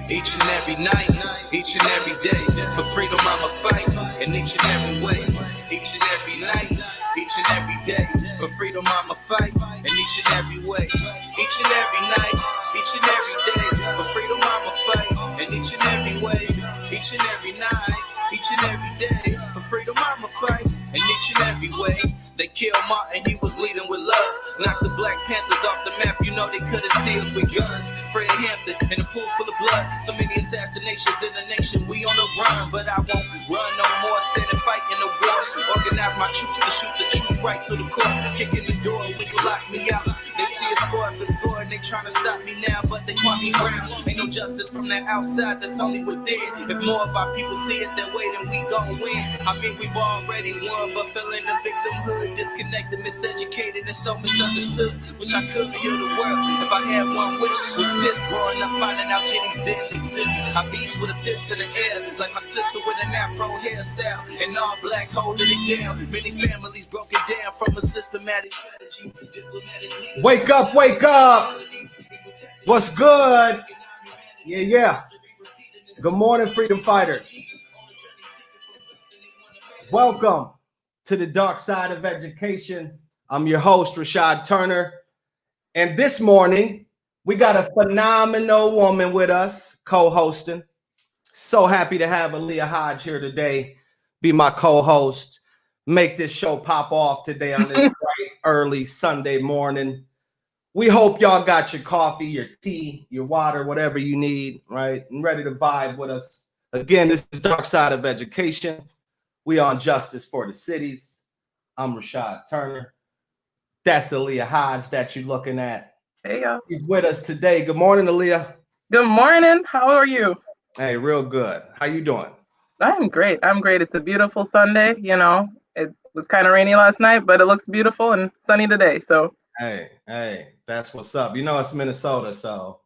Each and every night, each and every day. For freedom I'ma fight, in each and every way. Each and every night, each and every day. For freedom I'ma fight, in each and every way. Each and every night, each and every day. For freedom I'ma fight, in each and every way. Each and every night, each and every day. For freedom I'ma fight, in each and every way. They killed Martin, he was leading with love. Knocked the Black Panthers off the map, you know they couldn't see us with guns. Fred Hampton in a pool full of blood. So many assassinations in the nation, we on the run. But I won't run no more, stand and fight in the war. Organize my troops to shoot the truth right through the court. Kicking the door when you lock me out. They see a score after score and they trying to stop me now, but they caught me round. Ain't no justice from the outside, that's only within. If more of our people see it that way, then we gon' win. I mean, we've already won, but feeling the victimhood, disconnected, miseducated, and so misunderstood. Wish I could heal the world if I had one wish. Was pissed growing up, finding out Jenny's didn't exist. I beats with a fist in the air, like my sister with an afro hairstyle, and all black holding it down. Many families broken down from a systematic strategy. Wake up, wake up. What's good? Yeah. Good morning, freedom fighters. Welcome to the dark side of education. I'm your host, Rashad Turner. And this morning, we got a phenomenal woman with us, co-hosting. So happy to have Aaliyah Hodge here today, be my co-host, make this show pop off today on this bright, early Sunday morning. We hope y'all got your coffee, your tea, your water, whatever you need, right? And ready to vibe with us. Again, this is Dark Side of Education. We on Justice for the Cities. I'm Rashad Turner. That's Aaliyah Hodge that you're looking at. Hey, y'all. He's with us today. Good morning, Aaliyah. Good morning. How are you? Hey, real good. How you doing? I'm great. It's a beautiful Sunday. You know, it was kind of rainy last night, but it looks beautiful and sunny today. So. Hey, that's what's up. You know, it's Minnesota, so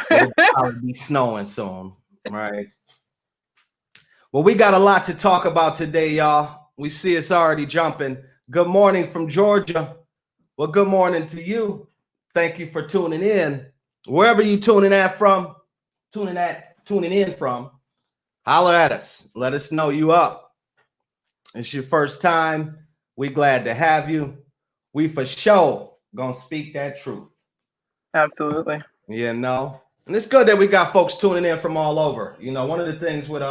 it'll probably be snowing soon, right? Well, we got a lot to talk about today, y'all. We see it's already jumping. Good morning from Georgia. Well, good morning to you. Thank you for tuning in. Wherever you tuning in from, holler at us. Let us know you up. It's your first time. We glad to have you. We for sure gonna speak that truth. Absolutely. You know, and it's good that we got folks tuning in from all over. You know, one of the things with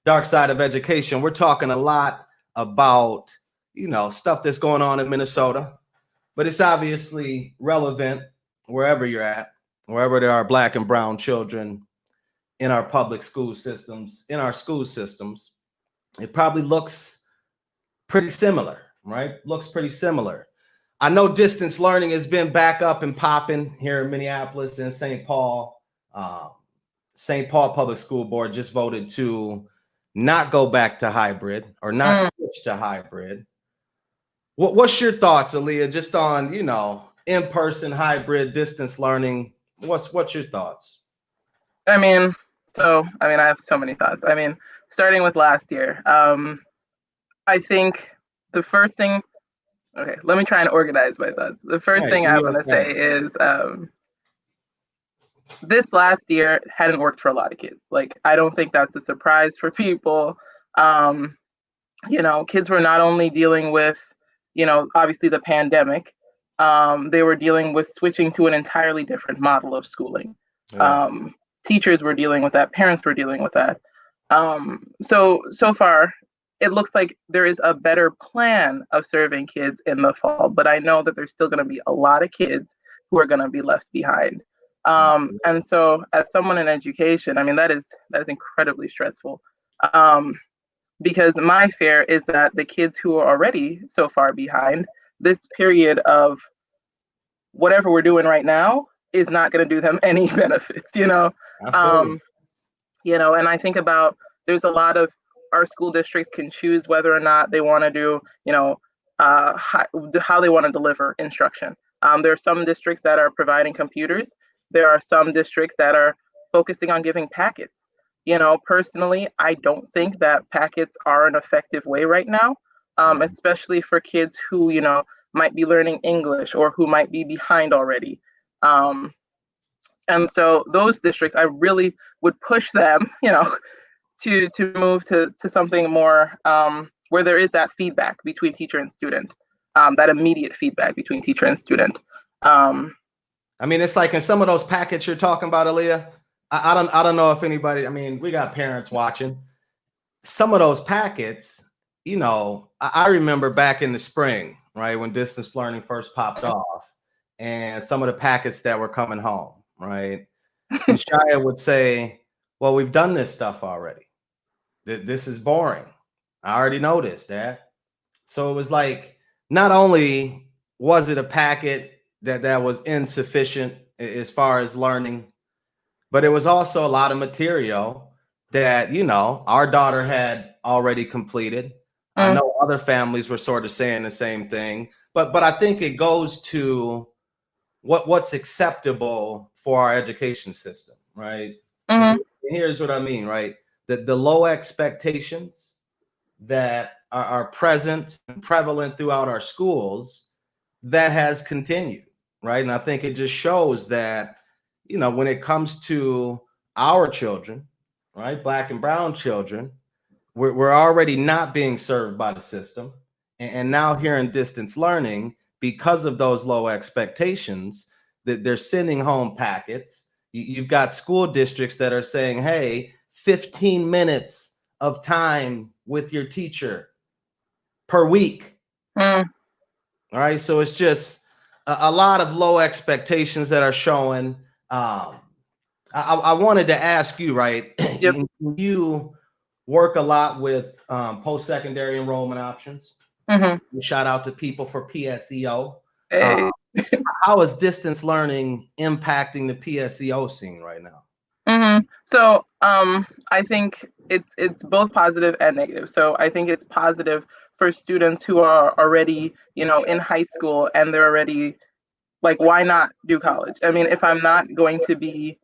Dark Side of Education, we're talking a lot about, you know, stuff that's going on in Minnesota, but it's obviously relevant wherever you're at, wherever there are Black and brown children in our public school systems, it probably looks pretty similar, right? Looks pretty similar. I know distance learning has been back up and popping here in Minneapolis and St. Paul. St. Paul Public School Board just voted to not go back to hybrid or not switch to hybrid. What's your thoughts, Aaliyah, just on, you know, in-person, hybrid, distance learning? What's your thoughts? I have so many thoughts. Starting with last year, I think the first thing. Okay, let me try and organize my thoughts. The first thing I want to say is this last year hadn't worked for a lot of kids. Like, I don't think that's a surprise for people. You know, kids were not only dealing with, you know, obviously the pandemic, they were dealing with switching to an entirely different model of schooling. Yeah. Teachers were dealing with that. Parents were dealing with that. So far, it looks like there is a better plan of serving kids in the fall, but I know that there's still going to be a lot of kids who are going to be left behind. And so as someone in education, that is incredibly stressful, because my fear is that the kids who are already so far behind, this period of whatever we're doing right now is not going to do them any benefits, you know? You know, and I think about, there's a lot of our school districts can choose whether or not they want to do, you know, how they want to deliver instruction. There are some districts that are providing computers. There are some districts that are focusing on giving packets. You know, personally, I don't think that packets are an effective way right now, especially for kids who, you know, might be learning English or who might be behind already. And so those districts, I really would push them, to move to something more where there is that feedback between teacher and student, that immediate feedback between teacher and student. I mean, it's like in some of those packets you're talking about, Aaliyah. I don't know if anybody. I mean, we got parents watching. Some of those packets, I remember back in the spring, right, when distance learning first popped off, and some of the packets that were coming home, right, and Shia would say, "Well, we've done this stuff already. This is boring. I already know this, Dad." So it was like, not only was it a packet that was insufficient as far as learning, but it was also a lot of material that, our daughter had already completed. I know other families were sort of saying the same thing, but I think it goes to what's acceptable for our education system, right? And here's what I mean, right? The low expectations that are present and prevalent throughout our schools, that has continued, right? And I think it just shows that, when it comes to our children, right, Black and brown children, we're already not being served by the system. And now here in distance learning, because of those low expectations, that they're sending home packets. You've got school districts that are saying, hey, 15 minutes of time with your teacher per week. All right. So it's just a lot of low expectations that are showing. I wanted to ask you, right? Yep. You work a lot with post-secondary enrollment options. Shout out to people for PSEO. Hey. How is distance learning impacting the PSEO scene right now? So I think it's both positive and negative. So I think it's positive for students who are already, in high school and they're already like, why not do college? I mean, if I'm not going to be,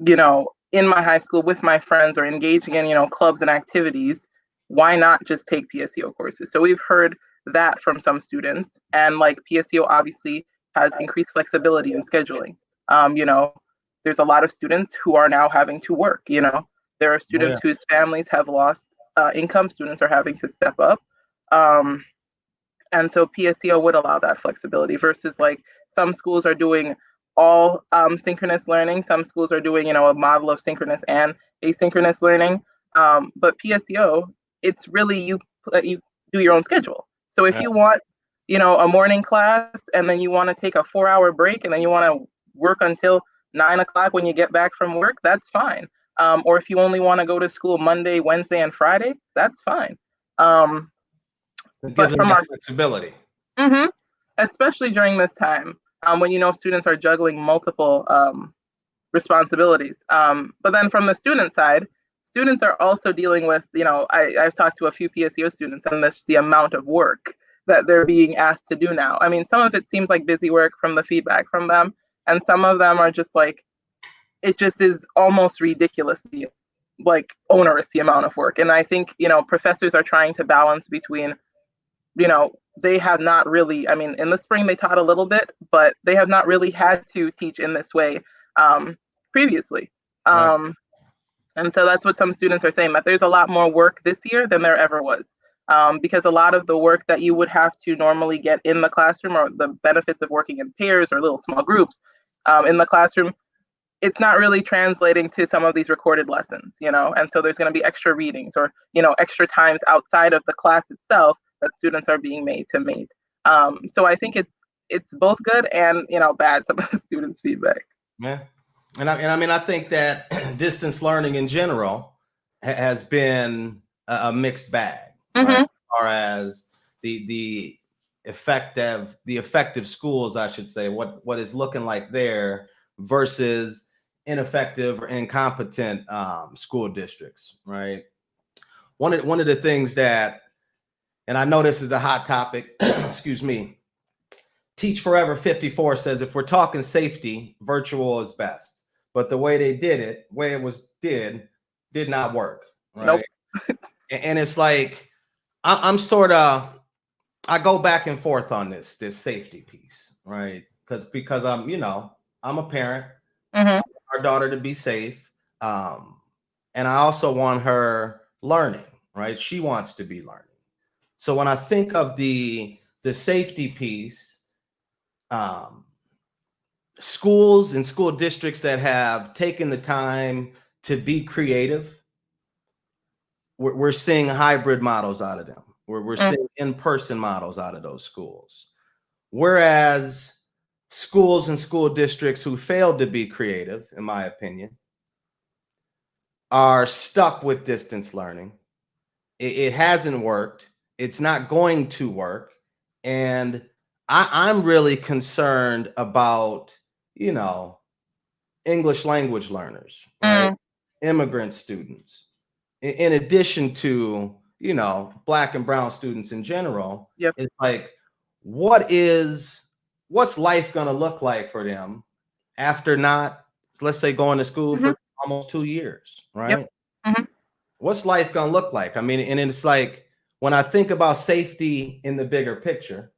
in my high school with my friends or engaging in, clubs and activities, why not just take PSEO courses? So we've heard that from some students, and like PSEO obviously has increased flexibility in scheduling. There's a lot of students who are now having to work. There are students whose families have lost income. Students are having to step up. And so PSEO would allow that flexibility versus like some schools are doing all synchronous learning. Some schools are doing, a model of synchronous and asynchronous learning. But PSEO, it's really you do your own schedule. So if you want, a morning class and then you want to take a 4-hour break and then you want to work until 9 o'clock when you get back from work, that's fine. Or if you only want to go to school Monday, Wednesday, and Friday, that's fine. But from our flexibility, especially during this time when students are juggling multiple responsibilities. But then from the student side, students are also dealing with, I've talked to a few PSEO students, and that's the amount of work that they're being asked to do now. I mean, some of it seems like busy work from the feedback from them, and some of them are just like, it just is almost ridiculously like onerous, the amount of work. And I think, professors are trying to balance between, they have not really, I mean, in the spring they taught a little bit, but they have not really had to teach in this way previously. Right. And so that's what some students are saying, that there's a lot more work this year than there ever was. Because a lot of the work that you would have to normally get in the classroom, or the benefits of working in pairs or little small groups in the classroom, it's not really translating to some of these recorded lessons, and so there's going to be extra readings or, extra times outside of the class itself that students are being made. So I think it's both good and, bad, some of the students' feedback. Yeah. And I mean, I think that distance learning in general has been a mixed bag, right? As far as the effective schools, I should say, what is looking like there versus ineffective or incompetent school districts, right? One of the things that, and I know this is a hot topic, excuse me, Teach Forever 54 says, if we're talking safety, virtual is best. But the way they did it, did not work, right? Nope. And it's like, I'm sort of, I go back and forth on this safety piece, right? Because I'm a parent. Mm-hmm. Our daughter to be safe. And I also want her learning, right? She wants to be learning. So when I think of the safety piece, schools and school districts that have taken the time to be creative, we're seeing hybrid models out of them. We're seeing in-person models out of those schools. Whereas schools and school districts who failed to be creative, in my opinion, are stuck with distance learning. It hasn't worked. It's not going to work. And I'm really concerned about, English language learners, right? Immigrant students, in addition to, Black and brown students in general. Yep. It's like, what's life going to look like for them after not, let's say, going to school for almost 2 years, right? Yep. Mm-hmm. What's life going to look like? I mean, and it's like, when I think about safety in the bigger picture,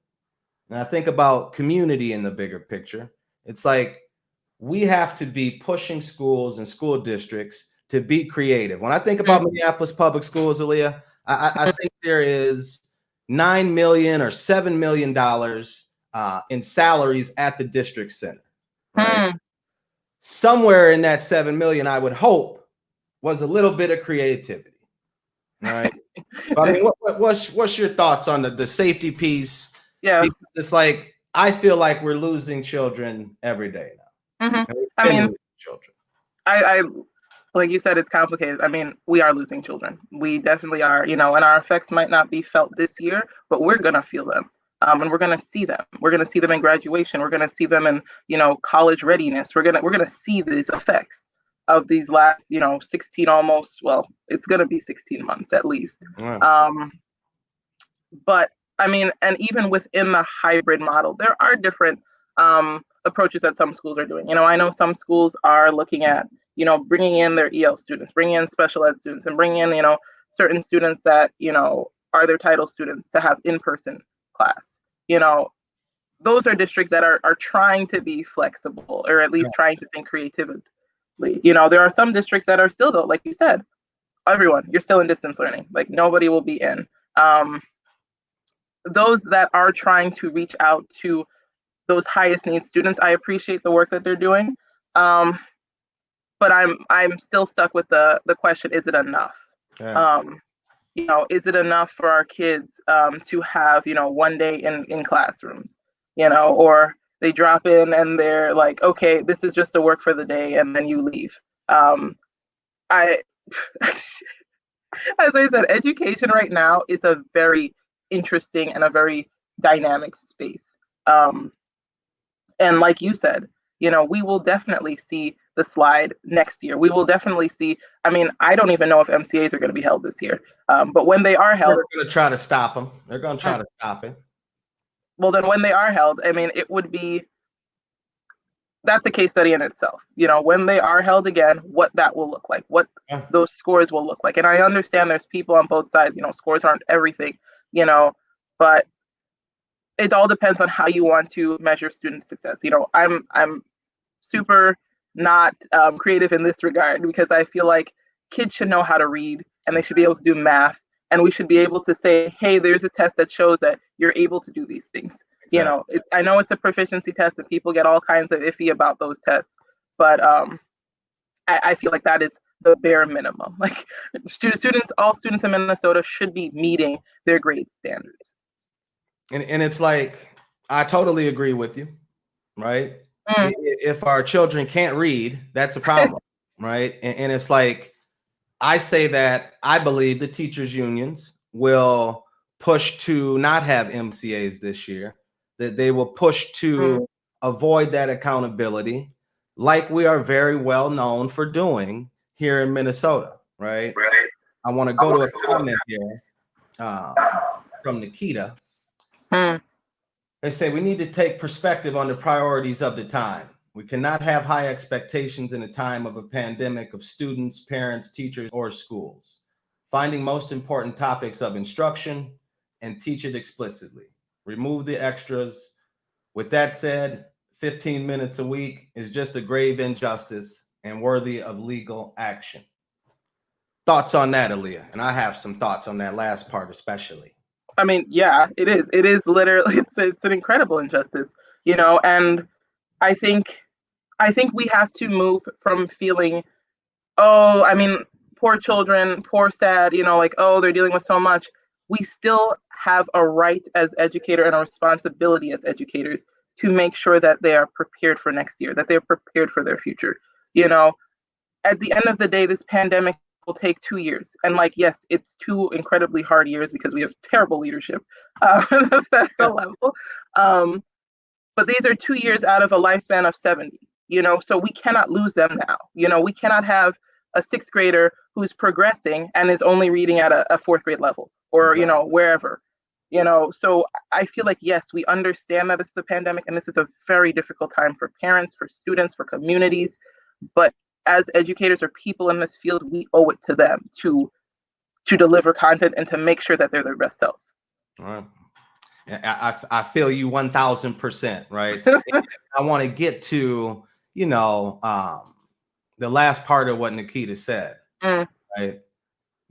and I think about community in the bigger picture, it's like, we have to be pushing schools and school districts to be creative. When I think about Minneapolis public schools, Aaliyah, I think there is $9 million or $7 million in salaries at the district center, right? Somewhere in that 7 million, I would hope, was a little bit of creativity, right? I mean, what's your thoughts on the safety piece? Yeah, it's like, I feel like we're losing children every day now. I mean, children. I like you said, it's complicated. I mean, we are losing children. We definitely are, and our effects might not be felt this year, but we're gonna feel them. And we're gonna see them. We're gonna see them in graduation. We're gonna see them in, college readiness. We're gonna see these effects of these last, 16 almost. Well, it's gonna be 16 months at least. Wow. But I mean, and even within the hybrid model, there are different approaches that some schools are doing. I know some schools are looking at, bringing in their EL students, bringing in special ed students, and bringing in, certain students that, are their title students to have in-person class. Those are districts that are trying to be flexible, or at least trying to think creatively. There are some districts that are still, though, like you said, everyone, you're still in distance learning. Like, nobody will be in. Those that are trying to reach out to those highest need students, I appreciate the work that they're doing. But I'm still stuck with the question, is it enough? Yeah. Is it enough for our kids to have, one day in classrooms, or they drop in and they're like, okay, this is just a work for the day, and then you leave. As I said, education right now is a very interesting and a very dynamic space. And like you said, we will definitely see the slide next year. We will definitely see, I mean, I don't even know if MCAs are going to be held this year. But when they are held, they're going to try to stop them. They're going to try to stop it. Well, then when they are held, I mean, that's a case study in itself. When they are held again, what that will look like, what those scores will look like. And I understand there's people on both sides, scores aren't everything, but it all depends on how you want to measure student success. I'm super not creative in this regard, because I feel like kids should know how to read, and they should be able to do math, and we should be able to say, hey, there's a test that shows that you're able to do these things. Exactly. I know it's a proficiency test, and people get all kinds of iffy about those tests, but I feel like that is the bare minimum. Like, all students in Minnesota should be meeting their grade standards. And it's like, I totally agree with you, right? If our children can't read, that's a problem, right? And it's like, I say that I believe the teachers' unions will push to not have MCAs this year, that they will push to avoid that accountability, like we are very well known for doing here in Minnesota, right? I want to go to a comment here from Nikita. They say we need to take perspective on the priorities of the time. We cannot have high expectations in a time of a pandemic of students, parents, teachers, or schools. Finding most important topics of instruction and teach it explicitly. Remove the extras. With that said, 15 minutes a week is just a grave injustice and worthy of legal action. Thoughts on that, Aaliyah? And I have some thoughts on that last part especially. I mean, yeah, it is. It is literally it's an incredible injustice, you know, and I think we have to move from feeling, oh, I mean, poor children, poor sad, you know, like, oh, they're dealing with so much. We still have a right as educator and a responsibility as educators to make sure that they are prepared for next year, that they're prepared for their future. You know, at the end of the day, this pandemic will take 2 years. And like, yes, it's 2 incredibly hard years because we have terrible leadership at the federal level. But these are 2 years out of a lifespan of 70, you know, so we cannot lose them now. You know, we cannot have a 6th grader who's progressing and is only reading at a 4th grade level or, you know, wherever, you know. So I feel like, yes, we understand that this is a pandemic and this is a very difficult time for parents, for students, for communities. But as educators or people in this field, we owe it to them to deliver content and to make sure that they're their best selves. Right. I feel you 1000%, right? I want to get to, you know, the last part of what Nikita said, right?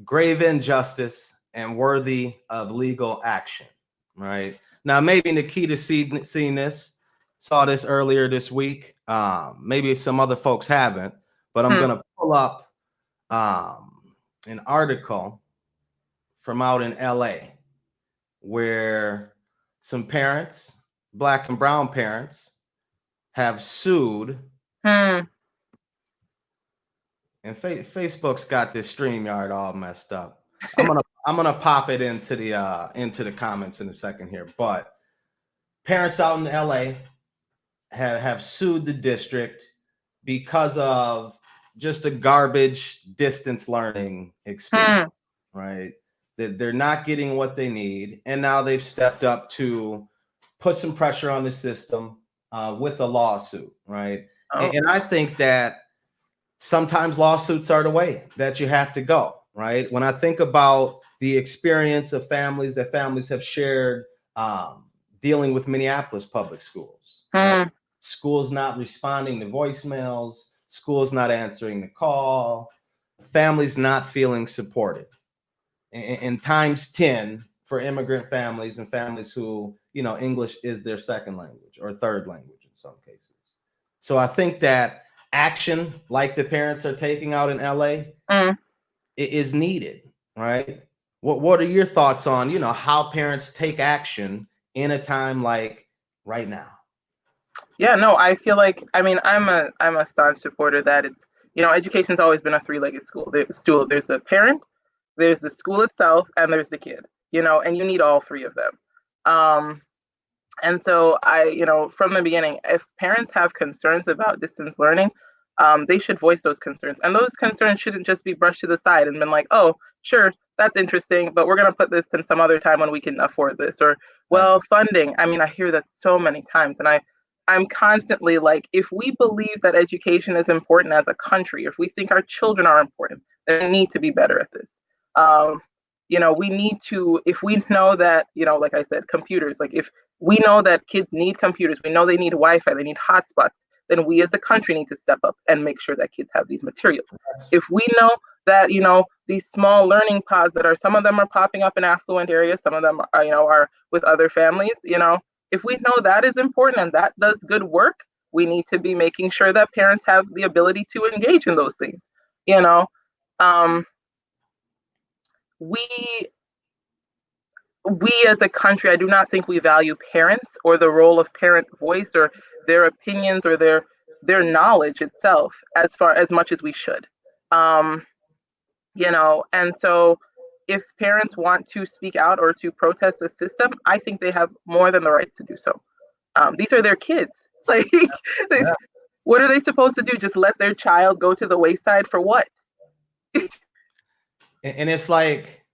Grave injustice and worthy of legal action, right? Now, maybe Nikita seen this, saw this earlier this week. Maybe some other folks haven't, but I'm going to pull up an article from out in LA where some parents, Black and brown parents, have sued. And Facebook's got this StreamYard all messed up. I'm gonna pop it into the comments in a second here. But parents out in LA have sued the district because of just a garbage distance learning experience, right? That they're not getting what they need, and now they've stepped up to put some pressure on the system with a lawsuit, right? And I think that sometimes lawsuits are the way that you have to go, right? When I think about the experience of families that families have shared dealing with Minneapolis public schools, right? Schools not responding to voicemails, schools not answering the call, families not feeling supported. And times 10 for immigrant families and families who, you know, English is their second language or third language in some cases. So I think that action like the parents are taking out in LA is needed, right? What are your thoughts on, you know, how parents take action in a time like right now? Yeah, no, I feel like, I mean, I'm a staunch supporter that it's, you know, education's always been a 3-legged stool. There's a parent, there's the school itself, and there's the kid, you know, and you need all 3 of them. And so you know, from the beginning, if parents have concerns about distance learning, they should voice those concerns. And those concerns shouldn't just be brushed to the side and been like, oh, sure, that's interesting, but we're going to put this in some other time when we can afford this. Or, well, funding. I mean, I hear that so many times. And I'm constantly like, if we believe that education is important as a country, if we think our children are important, then we need to be better at this. You know, we need to, if we know that, you know, like I said, computers, like if we know that kids need computers, we know they need Wi-Fi, they need hotspots, then we as a country need to step up and make sure that kids have these materials. If we know that, you know, these small learning pods that are, some of them are popping up in affluent areas, some of them are, you know, are with other families, you know, if we know that is important and that does good work, we need to be making sure that parents have the ability to engage in those things, you know. We as a country, I do not think we value parents or the role of parent voice or their opinions or their knowledge itself as much as we should. You know, and so if parents want to speak out or to protest the system, I think they have more than the rights to do so. These are their kids. Like, what are they supposed to do? Just let their child go to the wayside for what? And it's like,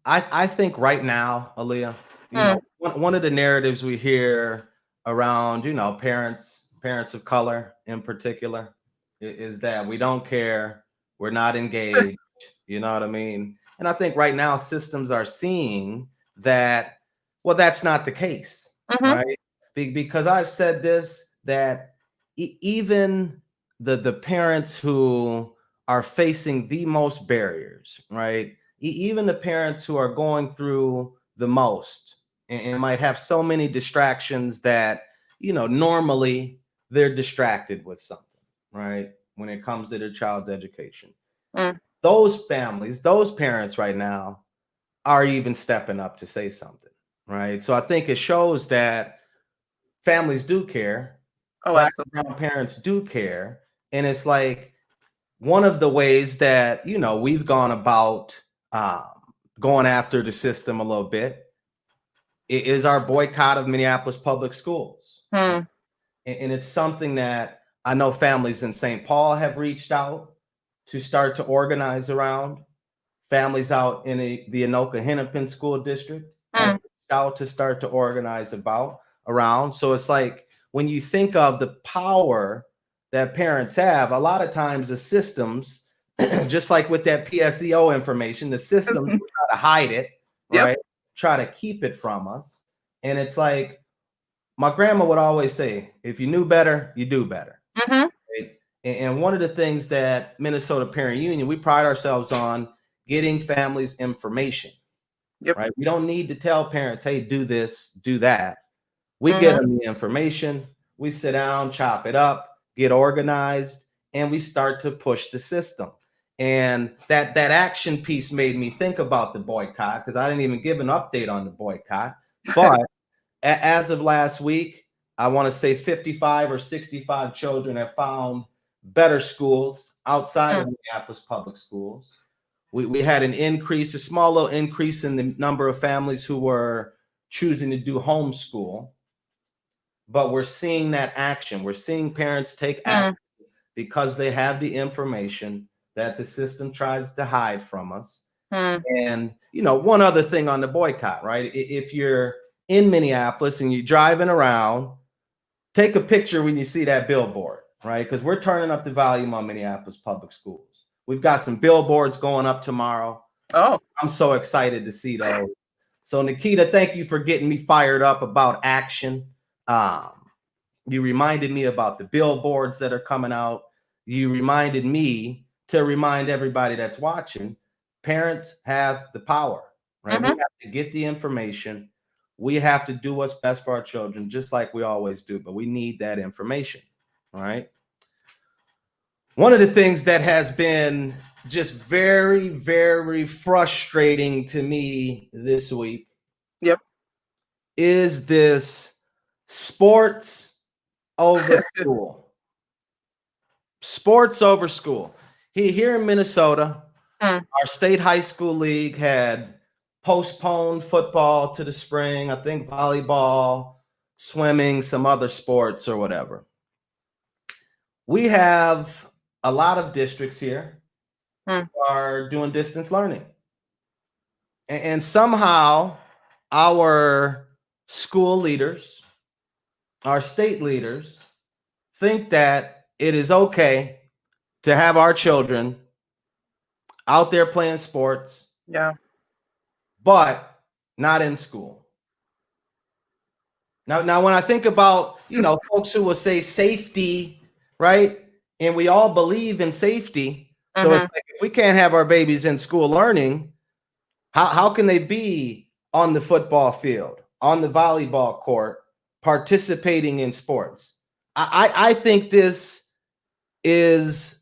I think right now, Aaliyah, you know, one of the narratives we hear around, you know, parents of color in particular, is that we don't care, we're not engaged, you know what I mean? And I think right now systems are seeing that, well, that's not the case, right? Because I've said this, that even the parents who are facing the most barriers, right? Even the parents who are going through the most and might have so many distractions that, normally they're distracted with something, right? When it comes to their child's education. Those families, those parents right now are even stepping up to say something, right? So I think it shows that families do care. Oh, Black absolutely. and brown parents do care. And it's like one of the ways that, we've gone about going after the system a little bit is our boycott of Minneapolis public schools. And it's something that I know families in St. Paul have reached out to start to organize around. Families out in the Anoka-Hennepin School District have reached out to start to organize around. So it's like when you think of the power that parents have, a lot of times the systems, just like with that PSEO information, the systems try to hide it, right? Yep. Try to keep it from us. And it's like my grandma would always say, if you knew better, you do better. Right? And one of the things that Minnesota Parent Union, we pride ourselves on getting families information. Yep. Right? We don't need to tell parents, hey, do this, do that. We get them the information. We sit down, chop it up, get organized, and we start to push the system. And that action piece made me think about the boycott, because I didn't even give an update on the boycott. But as of last week, I want to say 55 or 65 children have found better schools outside of Minneapolis public schools. We had an increase, a small little increase in the number of families who were choosing to do homeschool. But we're seeing that action. We're seeing parents take action because they have the information that the system tries to hide from us. And, one other thing on the boycott, right? If you're in Minneapolis and you're driving around, take a picture when you see that billboard, right? Because we're turning up the volume on Minneapolis public schools. We've got some billboards going up tomorrow. Oh, I'm so excited to see those. So Nikita, thank you for getting me fired up about action. You reminded me about the billboards that are coming out. You reminded me to remind everybody that's watching, parents have the power, right? We have to get the information. We have to do what's best for our children, just like we always do, but we need that information, all right? One of the things that has been just very, very frustrating to me this week is this sports over school. Sports over school. Here in Minnesota, our state high school league had postponed football to the spring. I think volleyball, swimming, some other sports or whatever. We have a lot of districts here who are doing distance learning. And somehow our school leaders, our state leaders, think that it is okay to have our children out there playing sports, but not in school. Now, when I think about, folks who will say safety, right? And we all believe in safety. So it's like, if we can't have our babies in school learning, how can they be on the football field, on the volleyball court, participating in sports? I think this is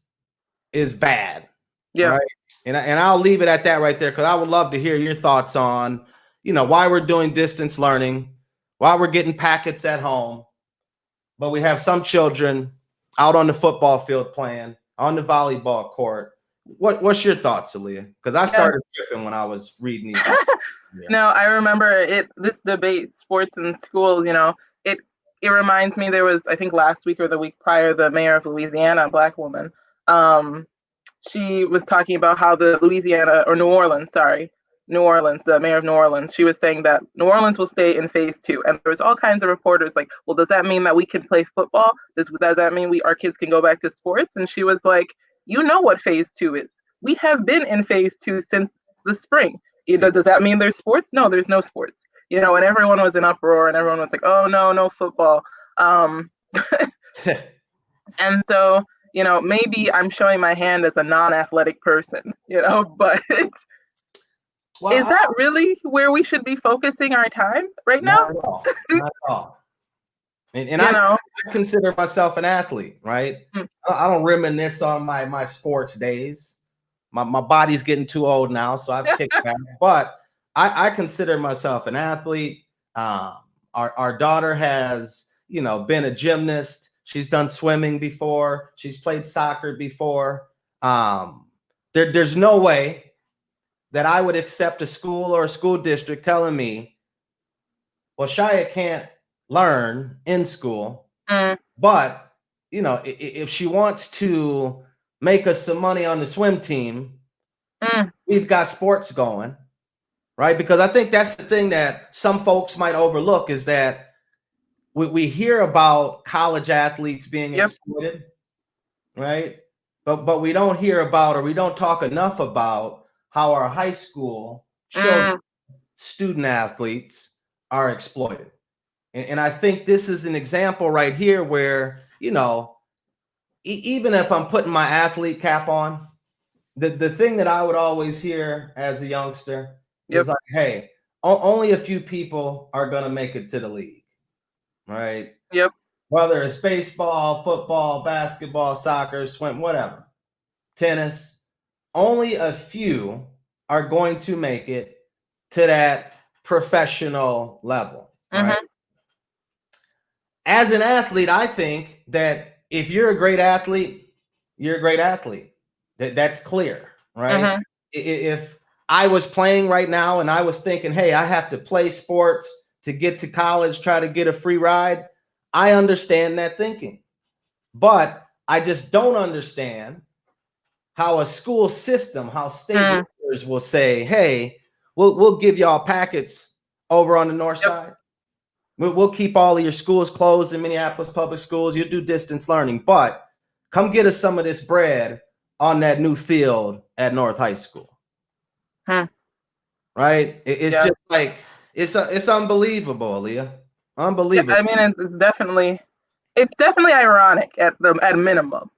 bad. Yeah. Right? And I'll leave it at that right there, because I would love to hear your thoughts on, why we're doing distance learning, why we're getting packets at home, but we have some children out on the football field playing, on the volleyball court. What's your thoughts, Aaliyah? Because I started tripping when I was reading these. No, I remember this debate, sports in schools, it reminds me, there was, I think last week or the week prior, the mayor of Louisiana, a Black woman, she was talking about how the New Orleans, the mayor of New Orleans, she was saying that New Orleans will stay in phase 2. And there was all kinds of reporters like, well, does that mean that we can play football? Does that mean our kids can go back to sports? And she was like, you know what phase 2 is. We have been in phase 2 since the spring. Does that mean there's sports? No, there's no sports. And everyone was in uproar, and everyone was like, oh, no football. And so, maybe I'm showing my hand as a non-athletic person, but Well, is that really where we should be focusing our time right now? Not at all. Not at all. And I consider myself an athlete, right? I don't reminisce on my sports days. My body's getting too old now, so I've kicked back. But I consider myself an athlete. Our daughter has, been a gymnast. She's done swimming before. She's played soccer before. There's no way that I would accept a school or a school district telling me, well, Shia can't learn in school, but if she wants to make us some money on the swim team, we've got sports going, right? Because I think that's the thing that some folks might overlook is that we hear about college athletes being exploited, right? But we don't hear about, or we don't talk enough about how our high school children, student athletes are exploited. And I think this is an example right here where, even if I'm putting my athlete cap on, the thing that I would always hear as a youngster is like, hey, only a few people are going to make it to the league, right? Yep. Whether it's baseball, football, basketball, soccer, swim, whatever, tennis, only a few are going to make it to that professional level, right? As an athlete, I think that if you're a great athlete, you're a great athlete. That's clear, right? If I was playing right now and I was thinking, hey, I have to play sports to get to college, try to get a free ride, I understand that thinking. But I just don't understand how a school system, how state leaders will say, hey, we'll give y'all packets over on the north side. We'll keep all of your schools closed in Minneapolis public schools. You'll do distance learning, but come get us some of this bread on that new field at North High School. Right? It's just like, it's unbelievable, Aaliyah. Unbelievable. Yeah, I mean, it's definitely ironic at minimum,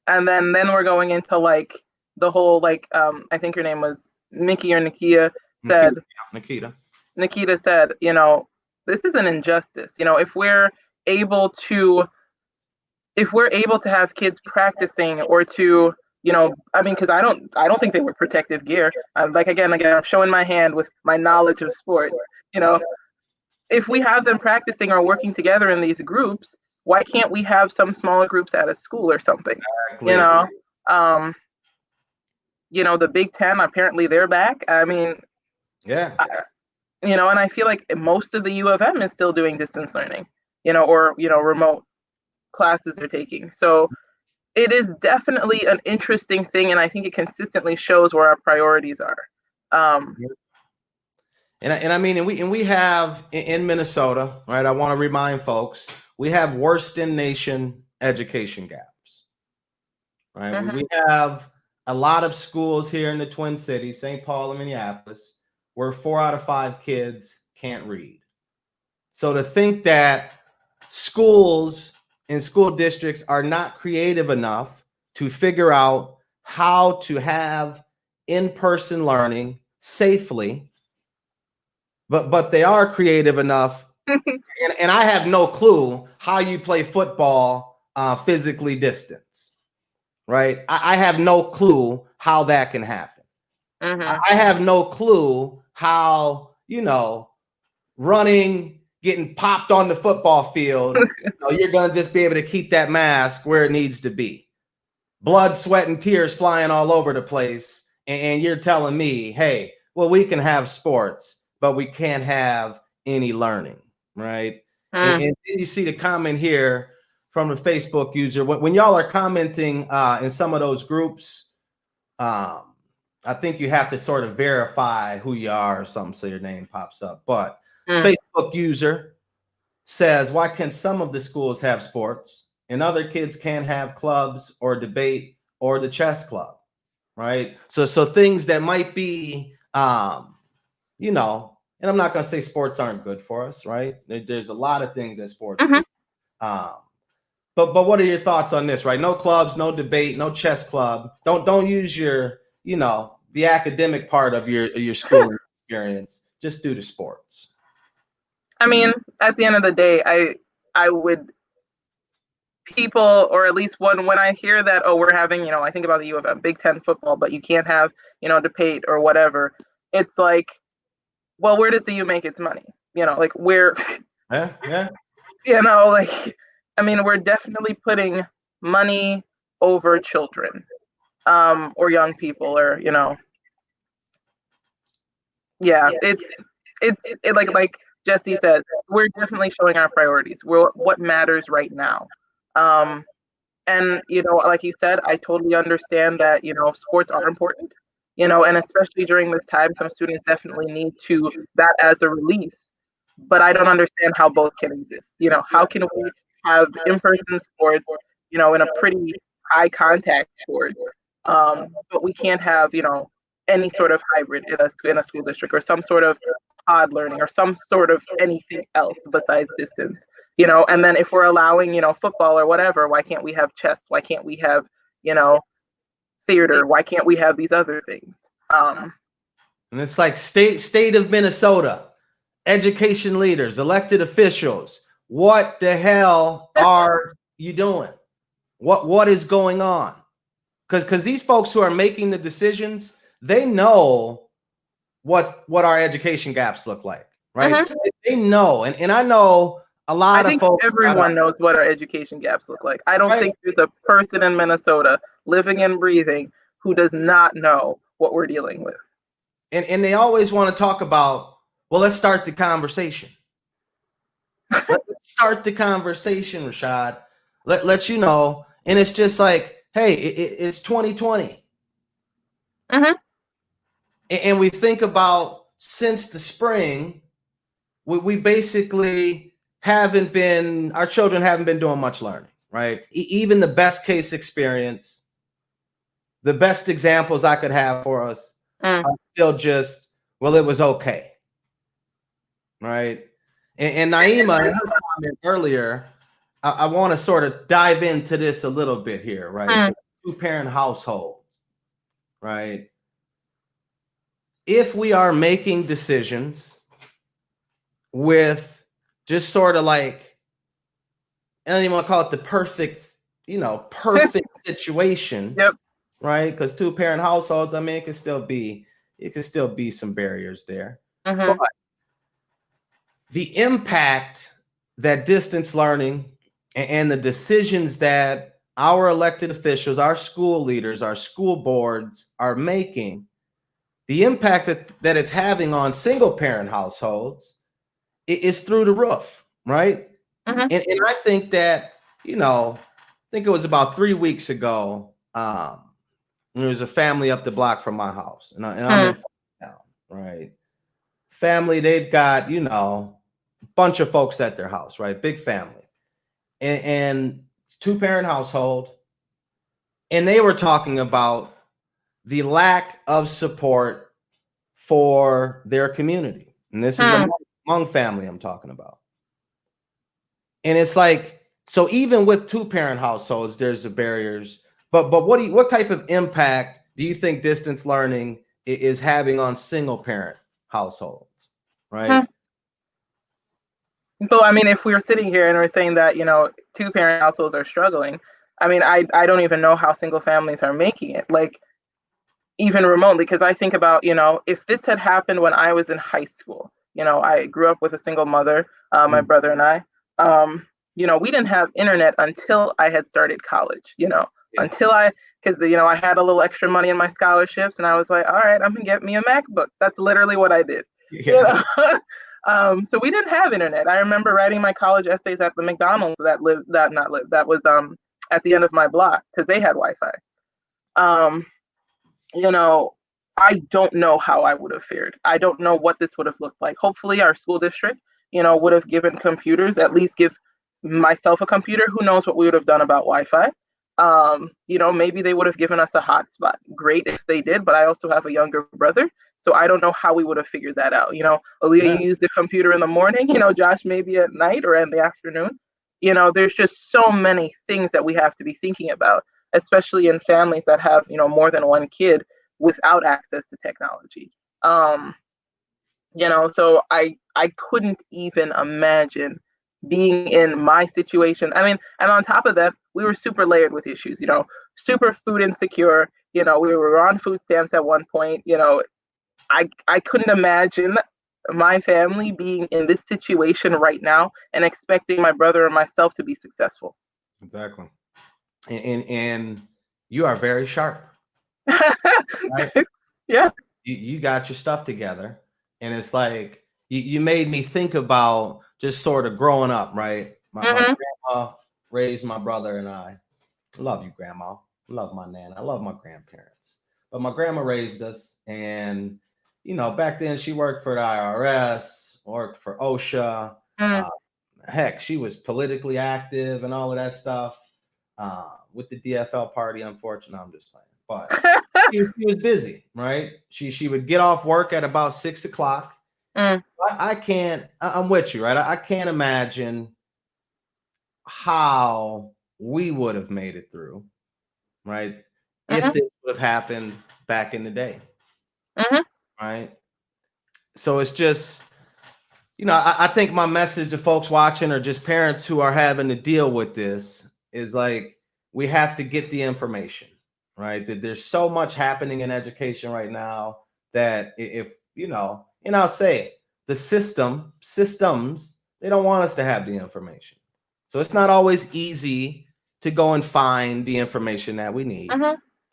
and then we're going into like the whole, like, I think your name was Nikki or Nikia said, Nikita said, this is an injustice. If we're able to have kids practicing, or to, I mean, because I don't think they were protective gear. Like, again, I'm showing my hand with my knowledge of sports. If we have them practicing or working together in these groups, why can't we have some smaller groups at a school or something? Exactly. The Big Ten, apparently they're back. I mean, and I feel like most of the U of M is still doing distance learning, or remote classes they're taking. So it is definitely an interesting thing, and I think it consistently shows where our priorities are. And I mean, we have in Minnesota, right? I want to remind folks, we have worst in nation education gaps, right? We have a lot of schools here in the Twin Cities, St. Paul and Minneapolis, where 4 out of 5 kids can't read. So to think that schools and school districts are not creative enough to figure out how to have in-person learning safely, but they are creative enough, and I have no clue how you play football physically distance, right? I have no clue how that can happen. I have no clue how, running, getting popped on the football field, you're going to just be able to keep that mask where it needs to be. Blood, sweat, and tears flying all over the place. And you're telling me, hey, well, we can have sports, but we can't have any learning, right? And then you see the comment here from the Facebook user. When y'all are commenting in some of those groups, I think you have to sort of verify who you are or something so your name pops up. But Facebook user says, why can some of the schools have sports and other kids can't have clubs or debate or the chess club, right? So things that might be, and I'm not going to say sports aren't good for us, right? There's a lot of things that sports do. But what are your thoughts on this, right? No clubs, no debate, no chess club. Don't use your, the academic part of your schooling experience. Just do the sports. I mean, at the end of the day, I would people, or at least when I hear that, oh, we're having, I think about the U of M, Big Ten football, but you can't have, debate or whatever. It's like, well, where does the U make its money? Like where, Yeah. like, I mean, we're definitely putting money over children, or young people, or, yeah, like Jesse said, we're definitely showing our priorities. What matters right now. And, like you said, I totally understand that, sports are important, and especially during this time, some students definitely need that as a release. But I don't understand how both can exist. How can we have in-person sports, in a pretty high contact sport, but we can't have, any sort of hybrid in a school district, or some sort of pod learning, or some sort of anything else besides distance. And then if we're allowing, football or whatever, why can't we have chess? Why can't we have, theater? Why can't we have these other things? And it's like state of Minnesota, education leaders, elected officials. What the hell are you doing? What is going on? Because these folks who are making the decisions, they know what our education gaps look like, right? They know, and I know a lot of folks. Everyone knows what our education gaps look like. I don't think there's a person in Minnesota living and breathing who does not know what we're dealing with. And they always want to talk about, well, let's start the conversation. Let's start the conversation, Rashad. Let's and it's just like, hey, it's 2020. And we think about, since the spring, we basically our children haven't been doing much learning, right? Even the best case experience, the best examples I could have for us are still just, well, it was okay, right? And Naima, in her comment earlier, I want to sort of dive into this a little bit here, right? Two-parent household, right? If we are making decisions with just sort of like, I don't even want to call it the perfect situation, right? Because two-parent households, I mean, it can still be some barriers there. But the impact that distance learning and the decisions that our elected officials, our school leaders, our school boards are making, the impact that it's having on single-parent households is through the roof, right? And I think that, I think it was about 3 weeks ago, there was a family up the block from my house, and I'm in town, right? Family, they've got, a bunch of folks at their house, right? Big family. And two-parent household. And they were talking about the lack of support for their community. And this is among family I'm talking about. And it's like, so even with two-parent households, there's the barriers. But what type of impact do you think distance learning is having on single-parent households, right? So, I mean, if we were sitting here and we're saying that, two-parent households are struggling, I mean, I don't even know how single families are making it, like, even remotely, because I think about, if this had happened when I was in high school, I grew up with a single mother, my brother and I, we didn't have internet until I had started college, because, I had a little extra money in my scholarships, and I was like, all right, I'm gonna get me a MacBook. That's literally what I did. So we didn't have internet. I remember writing my college essays at the McDonald's that was at the end of my block, because they had Wi-Fi. I don't know how I would have fared. I don't know what this would have looked like. Hopefully our school district, would have given computers, at least give myself a computer. Who knows what we would have done about Wi-Fi. Maybe they would have given us a hotspot. Great if they did, but I also have a younger brother, so I don't know how we would have figured that out. Aaliyah, you used the computer in the morning, Josh maybe at night or in the afternoon. there's just so many things that we have to be thinking about, especially in families that have, more than one kid without access to technology. So I couldn't even imagine being in my situation. I mean, and on top of that, we were super layered with issues, super food insecure. We were on food stamps at one point. I couldn't imagine my family being in this situation right now and expecting my brother and myself to be successful. Exactly. And you are very sharp. Right? Yeah. You got your stuff together. And it's like you made me think about just sort of growing up, right? My grandma raised my brother and I. Love you, Grandma. Love my nana. I love my grandparents. But my grandma raised us, and back then she worked for the IRS, worked for OSHA. Heck, she was politically active and all of that stuff with the DFL party. Unfortunately, I'm just playing, but she was busy, right? She would get off work at about 6 o'clock. I can't. I'm with you, right? I can't imagine how we would have made it through, right? If this would have happened back in the day, right? So it's just, I think my message to folks watching or just parents who are having to deal with this is like, we have to get the information, right? That there's so much happening in education right now that if, and I'll say it, the systems, they don't want us to have the information. So it's not always easy to go and find the information that we need,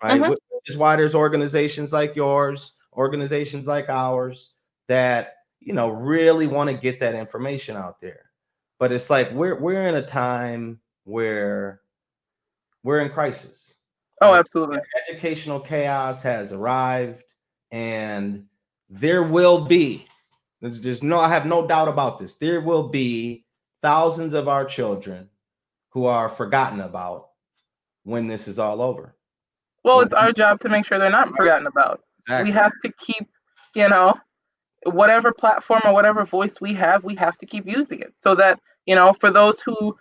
right? Which is why there's organizations like yours, organizations like ours that, really want to get that information out there. But it's like we're in a time where we're in crisis. Oh, absolutely. Educational chaos has arrived, and there will be, I have no doubt about this. There will be thousands of our children who are forgotten about when this is all over. Well, it's our job to make sure they're not forgotten about. Exactly. We have to keep, whatever platform or whatever voice we have to keep using it so that, for those who,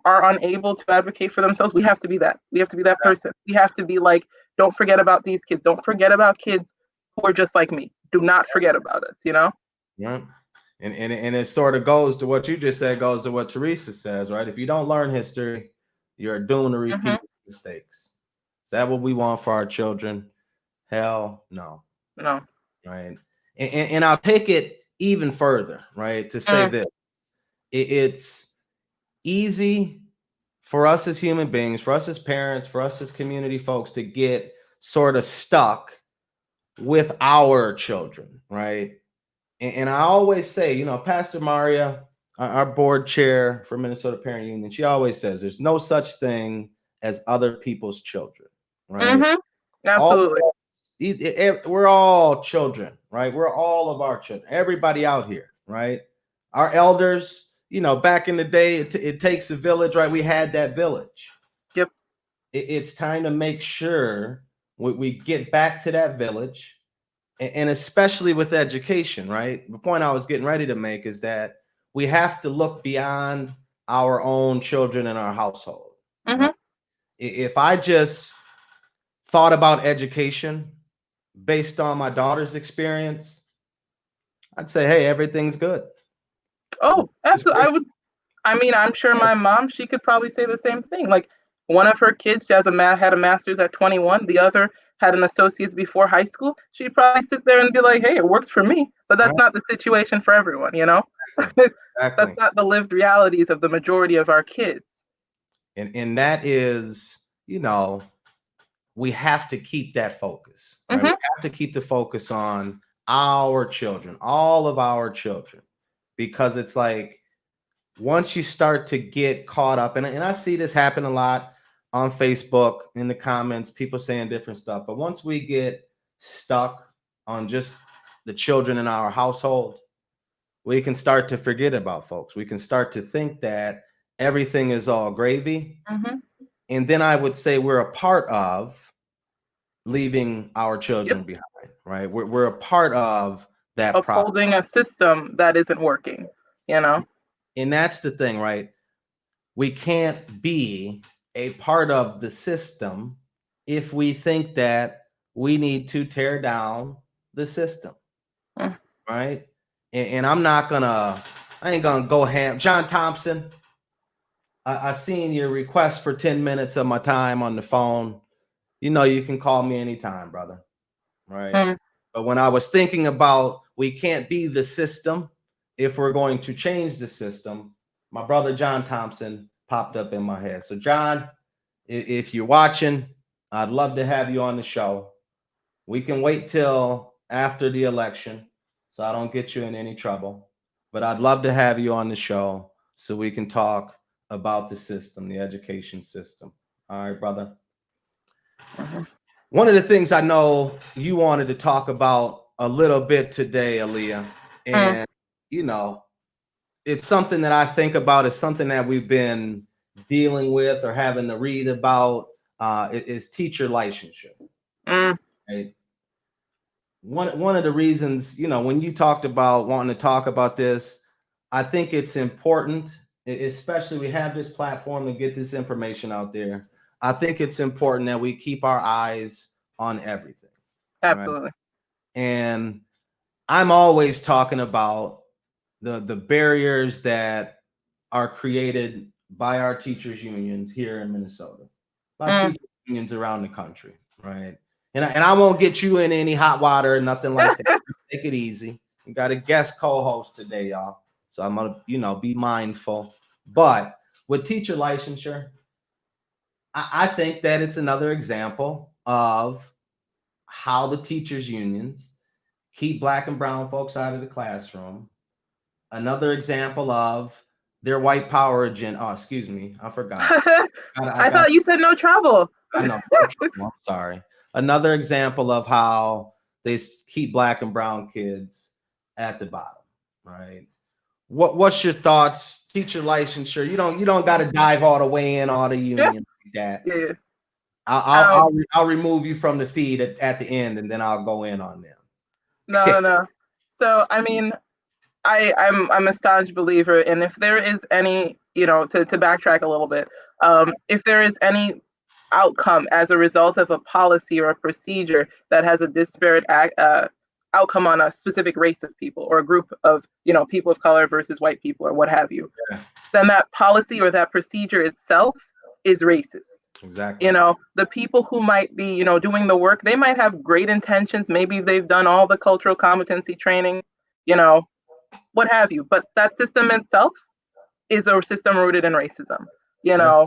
are unable to advocate for themselves, we have to be that. We have to be that person. We have to be like, don't forget about these kids. Don't forget about kids who are just like me. Do not forget about us, Yeah. And it sort of goes to what you just said, goes to what Teresa says, right? If you don't learn history, you're doomed to repeat mistakes. Is that what we want for our children? Hell no. No. Right. And I'll take it even further, right? To say this, it's easy for us as human beings, for us as parents, for us as community folks to get sort of stuck with our children, right? And I always say, Pastor Maria, our board chair for Minnesota Parent Union, she always says there's no such thing as other people's children, right? Absolutely. We're all children, right? We're all of our children, everybody out here, right? Our elders, back in the day, it takes a village, right? We had that village. Yep. It's time to make sure we get back to that village. And especially with education, right? The point I was getting ready to make is that we have to look beyond our own children in our household. Right? If I just thought about education based on my daughter's experience, I'd say, hey, everything's good. Oh, absolutely. I'm sure my mom, she could probably say the same thing. Like, one of her kids, she had a master's at 21. The other had an associate's before high school. She'd probably sit there and be like, hey, it works for me. But that's not the situation for everyone, Exactly. That's not the lived realities of the majority of our kids. And that is, we have to keep that focus. Right? We have to keep the focus on our children, all of our children, because it's like, once you start to get caught up, and I see this happen a lot on Facebook in the comments, people saying different stuff. But once we get stuck on just the children in our household, we can start to forget about folks. We can start to think that everything is all gravy. And then I would say we're a part of leaving our children behind, right? We're a part of that upholding a system that isn't working, And that's the thing, right? we can't be a part of the system if we think that we need to tear down the system, right? And I ain't gonna go ham. John Thompson, I seen your request for 10 minutes of my time on the phone. You know, you can call me anytime, brother, right? But when I was thinking about we can't be the system if we're going to change the system, my brother John Thompson popped up in my head. So John, if you're watching, I'd love to have you on the show. We can wait till after the election so I don't get you in any trouble, but I'd love to have you on the show so we can talk about the system, the education system. All right, brother. One of the things I know you wanted to talk about a little bit today, Aaliyah, and you know, it's something that I think about. It's something that we've been dealing with or having to read about. Is teacher licensure. Right? One of the reasons, you know, when you talked about wanting to talk about this, I think it's important, especially we have this platform to get this information out there. I think it's important that we keep our eyes on everything. Absolutely. Right? And I'm always talking about the barriers that are created by our teachers unions here in Minnesota, by teachers unions around the country, right? And I won't get you in any hot water or nothing like that. Take it easy. We got a guest co-host today, y'all. So I'm gonna, you know, be mindful. But with teacher licensure, I think that it's another example of how the teachers unions keep Black and brown folks out of the classroom. Another example of their white power agenda. Oh, excuse me, I forgot. I thought you said no trouble. I know. I'm sorry. Another example of how they keep Black and brown kids at the bottom, right? What's your thoughts? Teacher licensure. You don't got to dive all the way in all the union like that. Yeah. I'll remove you from the feed at the end, and then I'll go in on them. No. So I mean, I'm a staunch believer, and if there is any, you know, to backtrack a little bit, if there is any outcome as a result of a policy or a procedure that has a disparate outcome on a specific race of people or a group of, you know, people of color versus white people or what have you, then that policy or that procedure itself is racist. Exactly. You know, the people who might be, you know, doing the work, they might have great intentions. Maybe they've done all the cultural competency training, you know, what have you. But that system itself is a system rooted in racism, you know.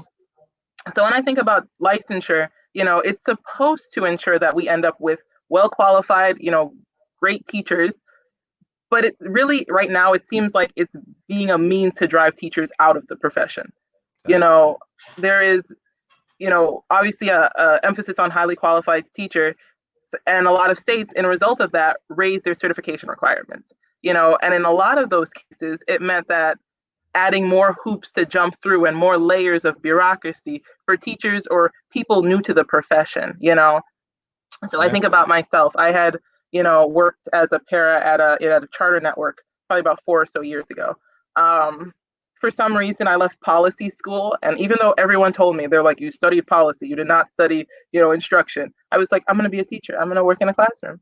So when I think about licensure, you know, it's supposed to ensure that we end up with well-qualified, you know, great teachers. But it really, right now, it seems like it's being a means to drive teachers out of the profession. You know, there is, you know, obviously a emphasis on highly qualified teacher, and a lot of states, in a result of that, raise their certification requirements. You know, and in a lot of those cases, it meant that adding more hoops to jump through and more layers of bureaucracy for teachers or people new to the profession, you know. So I think about myself. I had, you know, worked as a para at a charter network probably about 4 or so years ago. For some reason, I left policy school, and even though everyone told me, they're like, you studied policy, you did not study, you know, instruction. I was like, I'm going to be a teacher. I'm going to work in a classroom.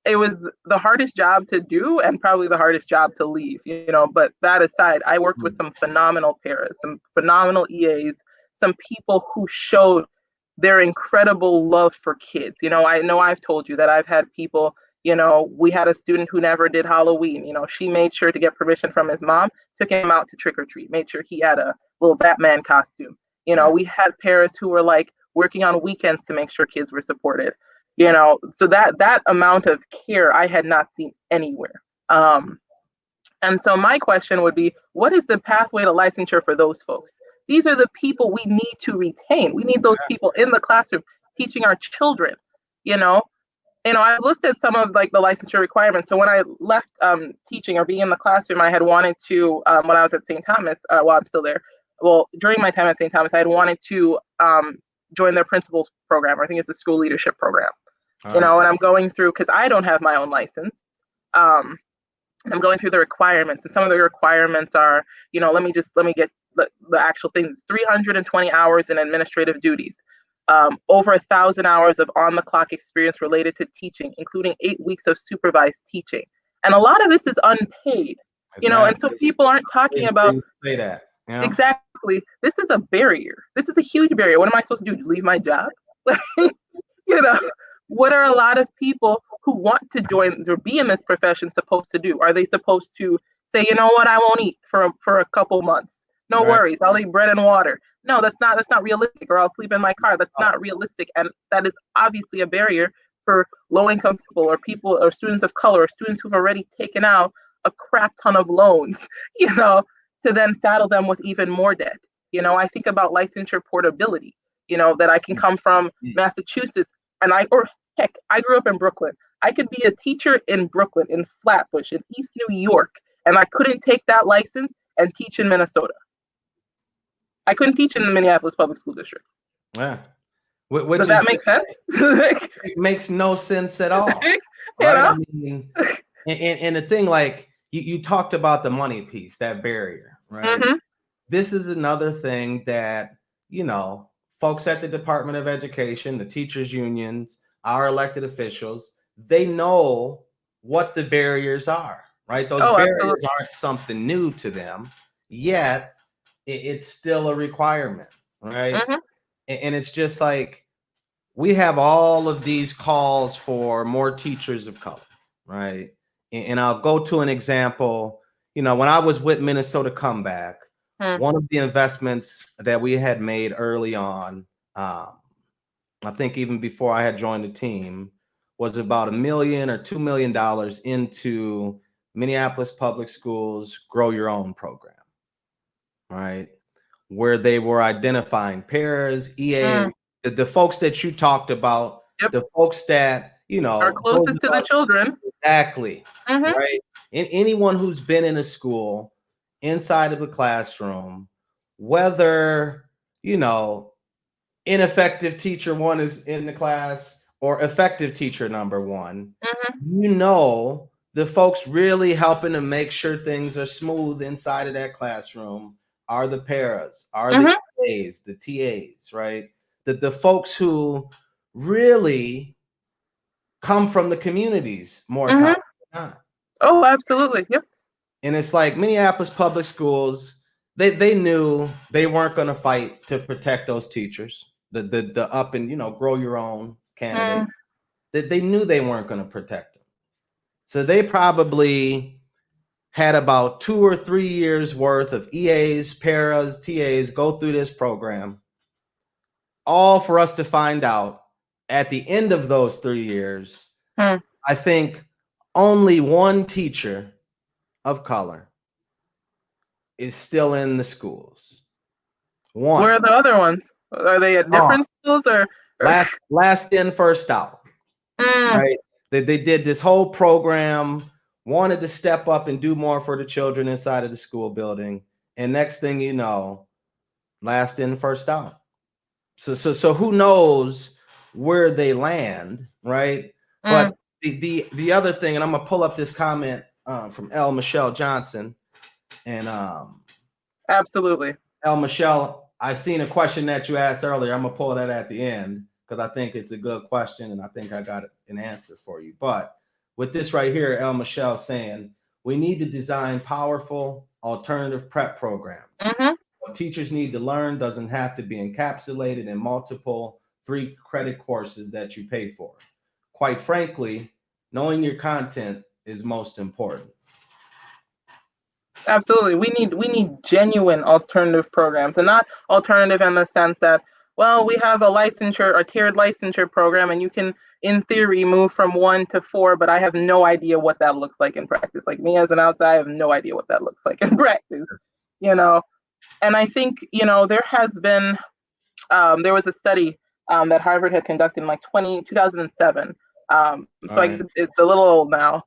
It was the hardest job to do and probably the hardest job to leave, you know. But that aside, I worked with some phenomenal paras, some phenomenal EAs, some people who showed their incredible love for kids. You know I've told you that I've had people, you know, we had a student who never did Halloween. You know, she made sure to get permission from his mom, took him out to trick or treat, made sure he had a little Batman costume. You know, we had parents who were like working on weekends to make sure kids were supported. You know, so that amount of care I had not seen anywhere. And so my question would be, what is the pathway to licensure for those folks? These are the people we need to retain. We need those people in the classroom teaching our children, you know. I looked at some of like the licensure requirements. So when I left teaching or being in the classroom, I had wanted to, when I was at St. Thomas, while I'm still there, well, during my time at St. Thomas, I had wanted to join their principal's program. I think it's a school leadership program. You know, and I'm going through, because I don't have my own license. I'm going through the requirements, and some of the requirements are, let me get the actual things. 320 hours in administrative duties, over 1,000 hours of on-the-clock experience related to teaching, including 8 weeks of supervised teaching. And a lot of this is unpaid, and so people aren't talking about say that. Yeah. Exactly. This is a barrier. This is a huge barrier. What am I supposed to do? Leave my job? you know, what are a lot of people who want to join or be in this profession supposed to do? Are they supposed to say, you know what, I won't eat for a couple months? No worries, I'll eat bread and water. No, that's not realistic. Or I'll sleep in my car. That's not realistic, and that is obviously a barrier for low-income people or students of color or students who've already taken out a crap ton of loans. To then saddle them with even more debt. I think about licensure portability. That I can come from Massachusetts, I grew up in Brooklyn. I could be a teacher in Brooklyn, in Flatbush, in East New York, and I couldn't take that license and teach in Minnesota. I couldn't teach in the Minneapolis Public School District. Yeah. Does that make sense? It makes no sense at all. Right? I mean, and the thing, like you talked about the money piece, that barrier, right? Mm-hmm. This is another thing that, folks at the Department of Education, the teachers unions, our elected officials, they know what the barriers are, right? Those barriers absolutely aren't something new to them, yet it's still a requirement, right? Mm-hmm. And it's just like, we have all of these calls for more teachers of color, right? And I'll go to an example. When I was with Minnesota Comeback, one of the investments that we had made early on, I think even before I had joined the team, was about $1 million or $2 million into Minneapolis Public Schools Grow Your Own program, right? Where they were identifying pairs, EA, the folks that you talked about, the folks that, are closest to the children. Exactly. Right. And anyone who's been in a school, inside of a classroom, whether, ineffective teacher one is in the class or effective teacher number one, the folks really helping to make sure things are smooth inside of that classroom are the paras, are the A's, the TAs, right? The folks who really come from the communities more times than not. Oh, absolutely. Yep. And it's like Minneapolis Public Schools, they knew they weren't going to fight to protect those teachers, the up and, grow your own candidate. They knew they weren't going to protect them. So they probably had about 2 or 3 years worth of EAs, paras, TAs go through this program, all for us to find out at the end of those 3 years, I think only one teacher of color is still in the schools. One. Where are the other ones? Are they at different schools or? Last in, first out. Right? They did this whole program, wanted to step up and do more for the children inside of the school building. And next thing you know, last in, first out. So who knows where they land, right? But the other thing, and I'm gonna pull up this comment from L. Michelle Johnson, and absolutely, L. Michelle, I seen a question that you asked earlier. I'm gonna pull that at the end because I think it's a good question, and I think I got an answer for you. But with this right here, L. Michelle saying we need to design powerful alternative prep programs. What teachers need to learn doesn't have to be encapsulated in multiple 3-credit courses that you pay for. Quite frankly, knowing your content is most important. Absolutely. We need genuine alternative programs, and not alternative in the sense that, well, we have a tiered licensure program, and you can, in theory, move from 1 to 4, but I have no idea what that looks like in practice. Like me as an outsider, I have no idea what that looks like in practice, And I think, there has been, there was a study that Harvard had conducted in like 2007. It's a little old now.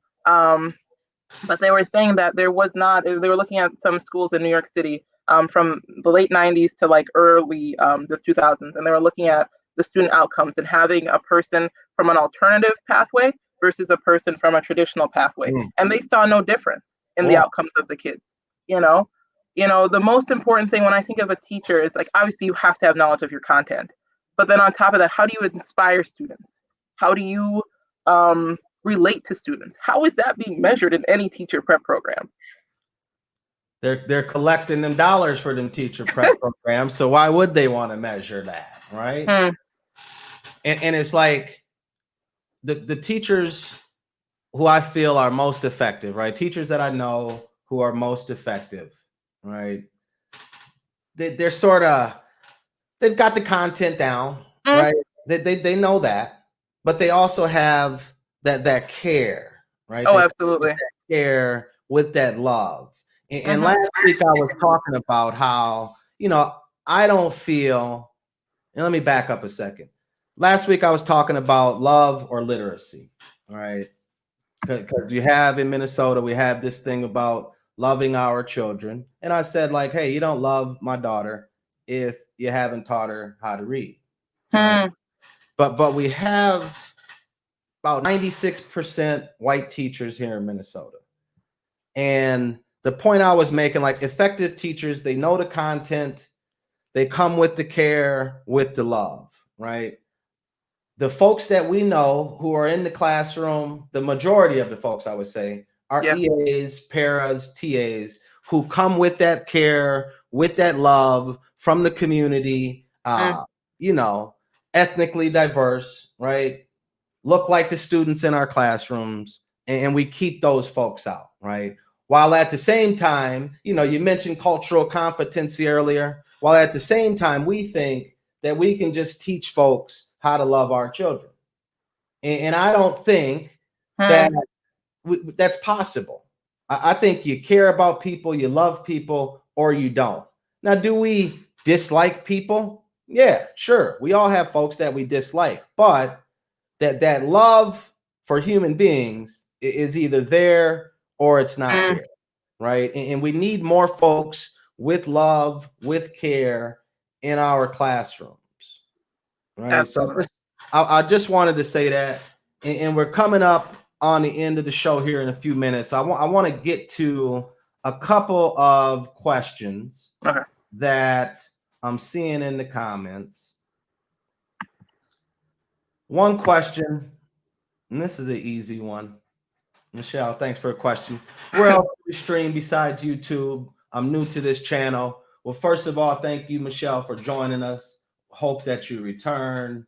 But they were saying that they were looking at some schools in New York City from the late 90s to like early the 2000s. And they were looking at the student outcomes and having a person from an alternative pathway versus a person from a traditional pathway, and they saw no difference in the outcomes of the kids. The most important thing when I think of a teacher is, like, obviously you have to have knowledge of your content, but then on top of that, how do you inspire students? How do you relate to students? How is that being measured in any teacher prep program? They're collecting them dollars for them teacher prep programs, so why would they want to measure that, right? And it's like the teachers who I feel are most effective, right? Teachers that I know who are most effective, right? They're sort of, they've got the content down, right? They know that, but they also have that care, right? Oh, they absolutely. That care with that love. And last week I was talking about how, I don't feel, and let me back up a second. Last week I was talking about love or literacy, right? Because you have in Minnesota, we have this thing about loving our children. And I said, like, hey, you don't love my daughter if you haven't taught her how to read. Right? But we have about 96% white teachers here in Minnesota. And the point I was making, like, effective teachers, they know the content, they come with the care, with the love, right? The folks that we know who are in the classroom, the majority of the folks, I would say, are EAs, paras, TAs, who come with that care, with that love from the community, ethnically diverse, right? Look like the students in our classrooms, and we keep those folks out, right? While at the same time, you mentioned cultural competency earlier, while at the same time, we think that we can just teach folks how to love our children. And I don't think that that's possible. I think you care about people, you love people, or you don't. Now, do we dislike people? Yeah, sure. We all have folks that we dislike, but that love for human beings is either there or it's not there, right? And we need more folks with love, with care in our classrooms, right? Absolutely. So I just wanted to say that, and we're coming up on the end of the show here in a few minutes. I want to get to a couple of questions that I'm seeing in the comments. One question, and this is an easy one. Michelle, thanks for a question. Where else do we stream besides YouTube? I'm new to this channel. Well, first of all, thank you, Michelle, for joining us. Hope that you return.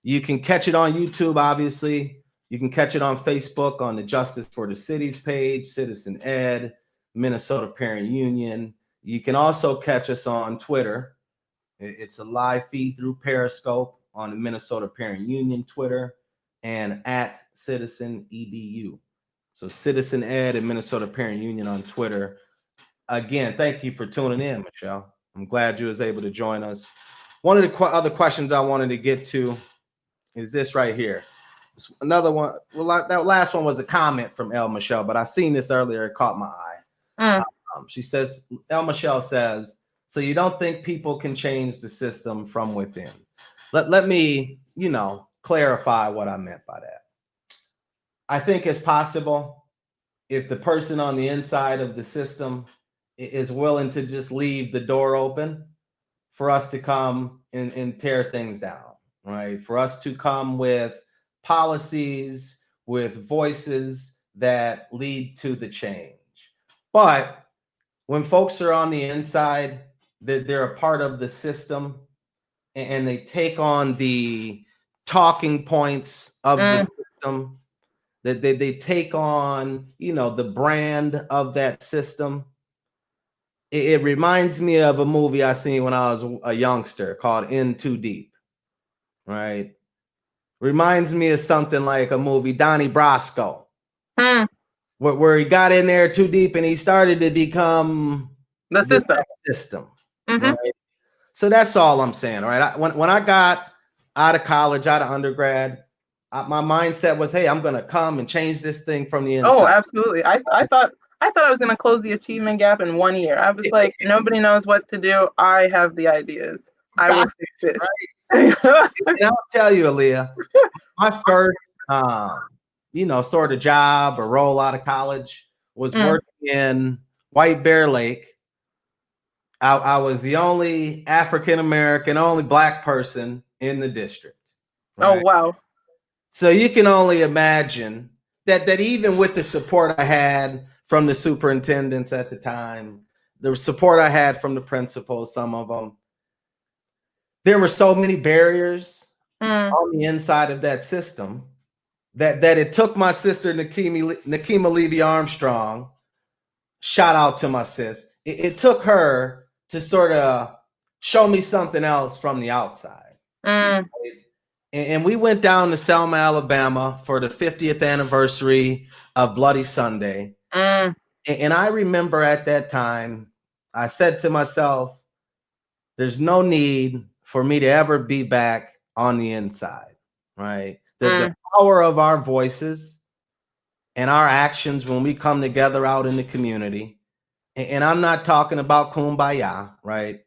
You can catch it on YouTube, obviously. You can catch it on Facebook on the Justice for the Cities page, Citizen Ed, Minnesota Parent Union. You can also catch us on Twitter. It's a live feed through Periscope on the Minnesota Parent Union Twitter and at Citizen EDU. So Citizen Ed and Minnesota Parent Union on Twitter. Again, thank you for tuning in, Michelle. I'm glad you was able to join us. One of the other questions I wanted to get to is this right here. Another one. Well, that last one was a comment from El Michelle, but I seen this earlier. It caught my eye. She says, El Michelle says, so you don't think people can change the system from within? Let me, clarify what I meant by that. I think it's possible if the person on the inside of the system is willing to just leave the door open for us to come and tear things down, right? For us to come with policies, with voices that lead to the change. But when folks are on the inside, they're a part of the system, and they take on the talking points of the system, that they take on, the brand of that system. It reminds me of a movie I seen when I was a youngster called In Too Deep, right? Reminds me of something like a movie, Donnie Brasco, where he got in there too deep and he started to become the system. Right? So that's all I'm saying. All right. When I got out of college, out of undergrad, my mindset was, hey, I'm going to come and change this thing from the inside. Oh, absolutely. I thought I was going to close the achievement gap in 1 year. I was like, nobody knows what to do. I have the ideas. I will fix it. Right? And I'll tell you, Aaliyah, my first sort of job or role out of college was Mm. working in White Bear Lake. I was the only African American, only Black person in the district. Oh, Right? wow. So you can only imagine that even with the support I had from the superintendents at the time, the support I had from the principals, some of them, there were so many barriers on the inside of that system that it took my sister Nakima Levy Armstrong. Shout out to my sis. It took her to sort of show me something else from the outside. Mm. And we went down to Selma, Alabama for the 50th anniversary of Bloody Sunday. Mm. And I remember at that time, I said to myself, there's no need for me to ever be back on the inside, right? The power of our voices and our actions when we come together out in the community. And I'm not talking about kumbaya, right?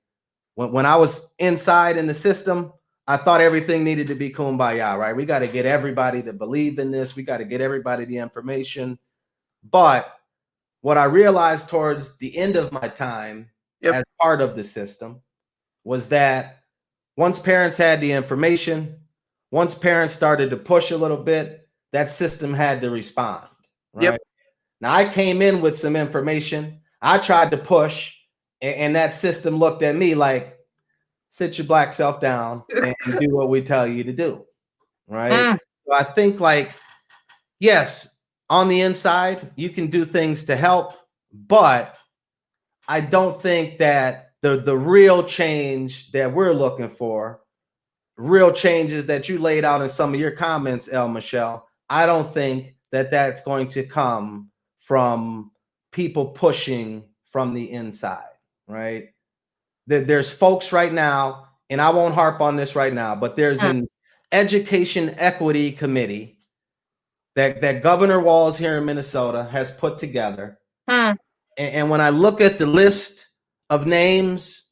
When I was inside in the system, I thought everything needed to be kumbaya, right? We got to get everybody to believe in this. We got to get everybody the information. But what I realized towards the end of my time as part of the system was that once parents had the information, once parents started to push a little bit, that system had to respond, right? Now, I came in with some information. I tried to push, and that system looked at me like, sit your Black self down and do what we tell you to do, right? So I think, like, yes, on the inside, you can do things to help, but I don't think that the real change that we're looking for, real changes that you laid out in some of your comments, El Michelle, I don't think that that's going to come from people pushing from the inside, right? There's folks right now, and I won't harp on this right now, but there's an education equity committee that Governor Walz here in Minnesota has put together. And when I look at the list of names,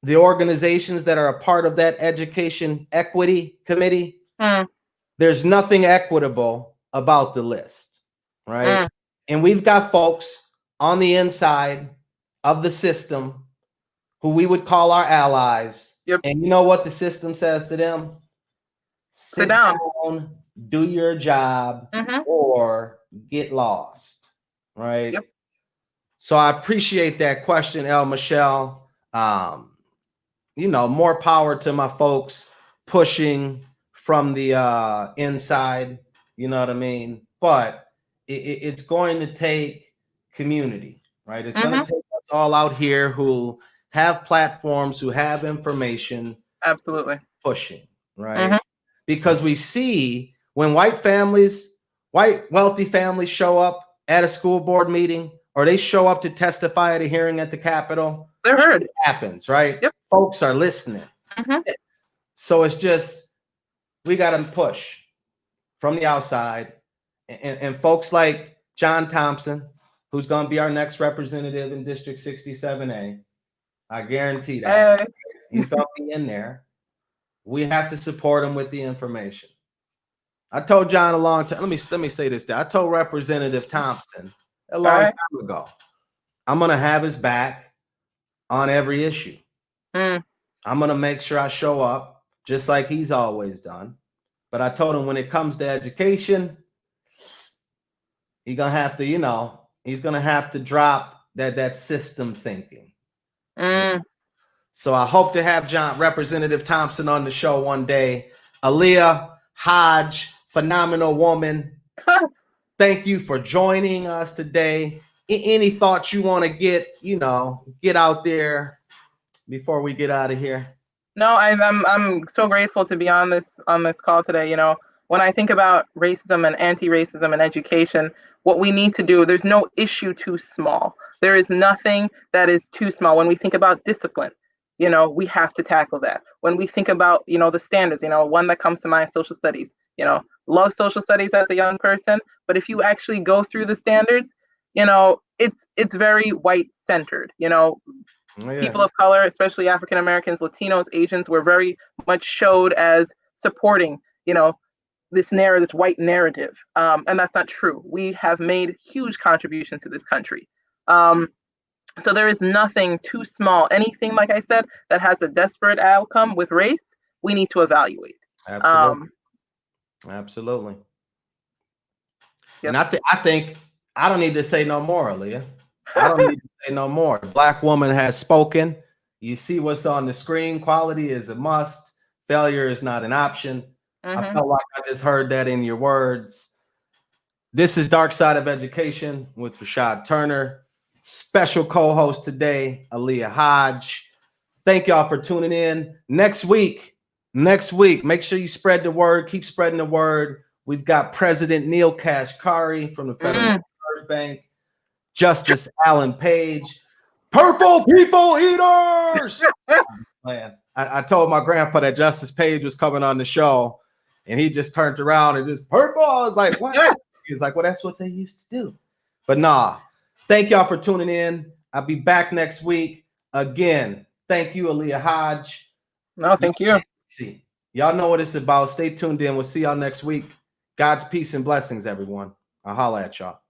the organizations that are a part of that education equity committee, there's nothing equitable about the list, right? And we've got folks on the inside of the system who we would call our allies. And you know what the system says to them? Sit down, do your job, or get lost, right? So I appreciate that question, El Michelle. More power to my folks pushing from the inside, you know what I mean? But it's going to take community, right? It's going to take us all out here who have platforms, who have information. Absolutely. Pushing, right? Because we see when white wealthy families show up at a school board meeting, or they show up to testify at a hearing at the Capitol, they're heard. It happens, right? Folks are listening. So it's just, we got to push from the outside. And folks like John Thompson, who's going to be our next representative in District 67A, I guarantee that. He's going to be in there. We have to support him with the information. I told John a long time. Let me say this. I told Representative Thompson a long time ago, I'm going to have his back on every issue. I'm going to make sure I show up just like he's always done. But I told him when it comes to education, he's going to have to, he's going to have to drop that system thinking. So I hope to have Representative Thompson on the show one day. Aaliyah, Hodge, phenomenal woman. Thank you for joining us today. Any thoughts you want to get out there before we get out of here? No, I'm so grateful to be on this call today. When I think about racism and anti-racism in education, what we need to do, there's no issue too small. There is nothing that is too small. When we think about discipline, we have to tackle that. When we think about, the standards, one that comes to mind, social studies, love social studies as a young person, but if you actually go through the standards, it's very white centered, People of color, especially African Americans, Latinos, Asians, were very much showed as supporting, this white narrative, and that's not true. We have made huge contributions to this country. So there is nothing too small. Anything, like I said, that has a desperate outcome with race, we need to evaluate. Absolutely. Absolutely. Yep. And I think I don't need to say no more, Aaliyah. I don't need to say no more. Black woman has spoken. You see what's on the screen. Quality is a must. Failure is not an option. I felt like I just heard that in your words. This is Dark Side of Education with Rashad Turner. Special co-host today, Aaliyah Hodge. Thank y'all for tuning in. Next week, make sure you spread the word. Keep spreading the word. We've got President Neil Kashkari from the Federal Reserve Bank, Justice Alan Page, Purple People Eaters. Man, I told my grandpa that Justice Page was coming on the show, and he just turned around and just purple. I was like, what? He's like, well, that's what they used to do. But nah, thank y'all for tuning in. I'll be back next week. Again, thank you, Aaliyah Hodge. No, thank you. See, y'all know what it's about. Stay tuned in. We'll see y'all next week. God's peace and blessings, everyone. I'll holla at y'all.